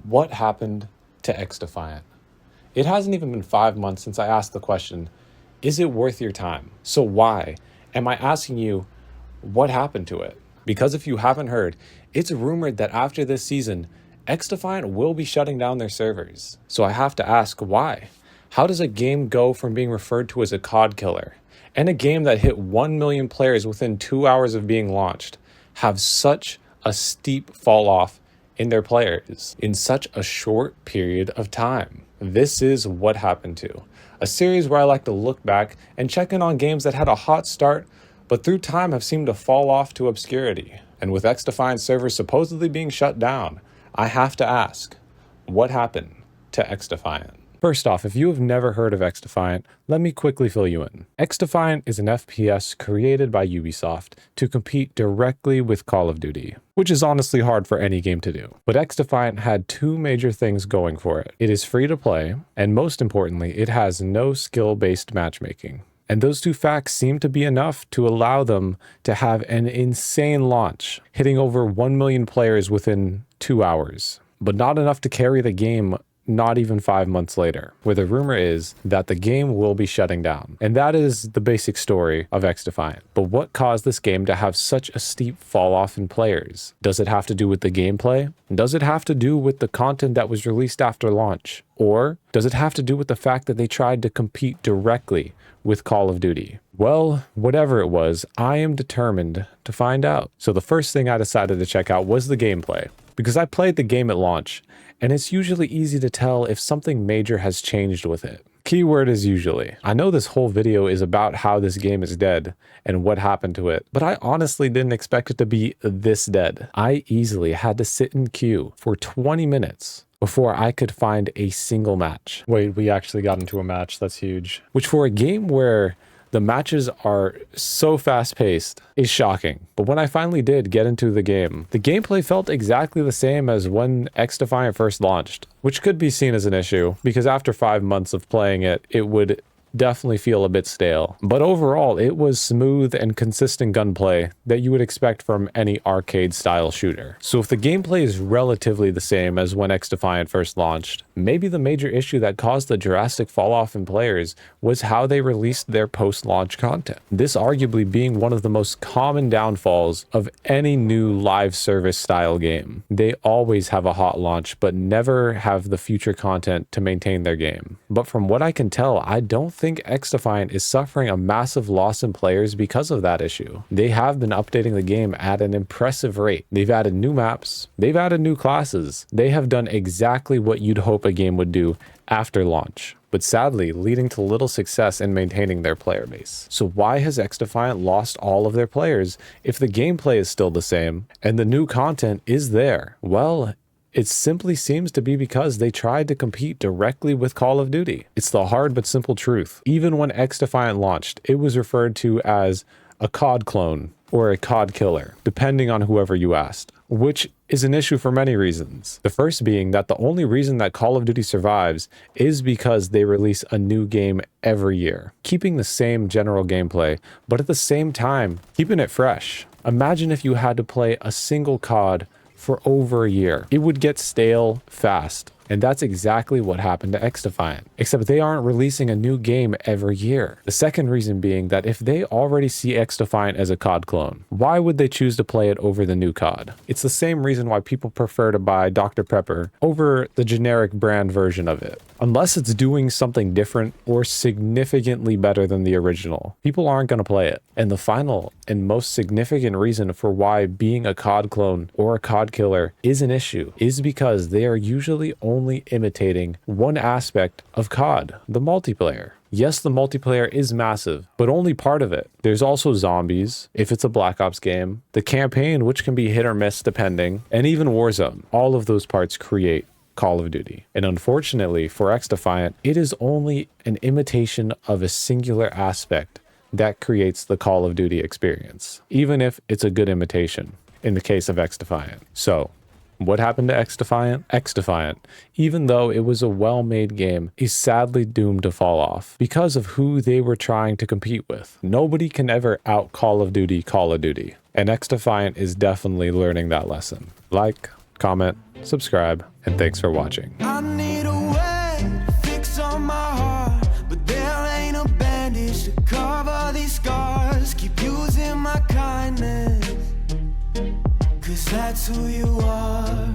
What happened to Xdefiant? It hasn't even been 5 months since I asked the question, is it worth your time? So why am I asking you, what happened to it? Because if you haven't heard, it's rumored that after this season, Xdefiant will be shutting down their servers. So I have to ask, why? How does a game go from being referred to as a COD killer, and a game that hit 1 million players within 2 hours of being launched, have such a steep fall off in their players in such a short period of time? This is What Happened To, a series where I like to look back and check in on games that had a hot start, but through time have seemed to fall off to obscurity. And with Xdefiant servers supposedly being shut down, I have to ask, what happened to Xdefiant? First off, if you have never heard of Xdefiant, let me quickly fill you in. Xdefiant is an FPS created by Ubisoft to compete directly with Call of Duty, which is honestly hard for any game to do. But Xdefiant had two major things going for it. It is free to play, and most importantly, it has no skill-based matchmaking. And those two facts seem to be enough to allow them to have an insane launch, hitting over 1 million players within 2 hours, but not enough to carry the game not even 5 months later, where the rumor is that the game will be shutting down. And that is the basic story of Xdefiant. But what caused this game to have such a steep fall off in players? Does it have to do with the gameplay? Does it have to do with the content that was released after launch? Or does it have to do with the fact that they tried to compete directly with Call of Duty? Well, whatever it was, I am determined to find out. So the first thing I decided to check out was the gameplay, because I played the game at launch, and it's usually easy to tell if something major has changed with it. Keyword is usually. I know this whole video is about how this game is dead and what happened to it, but I honestly didn't expect it to be this dead. I easily had to sit in queue for 20 minutes before I could find a single match. Wait, we actually got into a match. That's huge. Which for a game where the matches are so fast-paced is shocking. But when I finally did get into the game, the gameplay felt exactly the same as when Xdefiant first launched, which could be seen as an issue because after 5 months of playing it, it would definitely feel a bit stale. But overall, it was smooth and consistent gunplay that you would expect from any arcade-style shooter. So if the gameplay is relatively the same as when Xdefiant first launched, maybe the major issue that caused the drastic fall-off in players was how they released their post-launch content. This arguably being one of the most common downfalls of any new live service-style game. They always have a hot launch, but never have the future content to maintain their game. But from what I can tell, I don't think Xdefiant is suffering a massive loss in players because of that issue. They have been updating the game at an impressive rate. They've added new maps, they've added new classes. They have done exactly what you'd hope a game would do after launch, but sadly leading to little success in maintaining their player base. So why has Xdefiant lost all of their players if the gameplay is still the same and the new content is there? Well, it simply seems to be because they tried to compete directly with Call of Duty. It's the hard but simple truth. Even when Xdefiant launched, it was referred to as a COD clone or a COD killer, depending on whoever you asked, which is an issue for many reasons. The first being that the only reason that Call of Duty survives is because they release a new game every year, keeping the same general gameplay, but at the same time, keeping it fresh. Imagine if you had to play a single COD for over a year. It would get stale fast. And that's exactly what happened to Xdefiant, except they aren't releasing a new game every year. The second reason being that if they already see Xdefiant as a COD clone, why would they choose to play it over the new COD? It's the same reason why people prefer to buy Dr. Pepper over the generic brand version of it. Unless it's doing something different or significantly better than the original, people aren't going to play it. And the final and most significant reason for why being a COD clone or a COD killer is an issue is because they are usually only imitating one aspect of COD, the multiplayer. Yes, the multiplayer is massive, but only part of it. There's also zombies, if it's a Black Ops game, the campaign, which can be hit or miss depending, and even Warzone. All of those parts create Call of Duty. And unfortunately for Xdefiant, it is only an imitation of a singular aspect that creates the Call of Duty experience, even if it's a good imitation in the case of Xdefiant. So, what happened to Xdefiant? Xdefiant, even though it was a well-made game, is sadly doomed to fall off because of who they were trying to compete with. Nobody can ever out Call of Duty, and Xdefiant is definitely learning that lesson. Like, comment, subscribe, and thanks for watching. I need a way to fix on my heart, but there ain't a bandage to cover these scars. Keep using my kindness, 'cause that's who you are.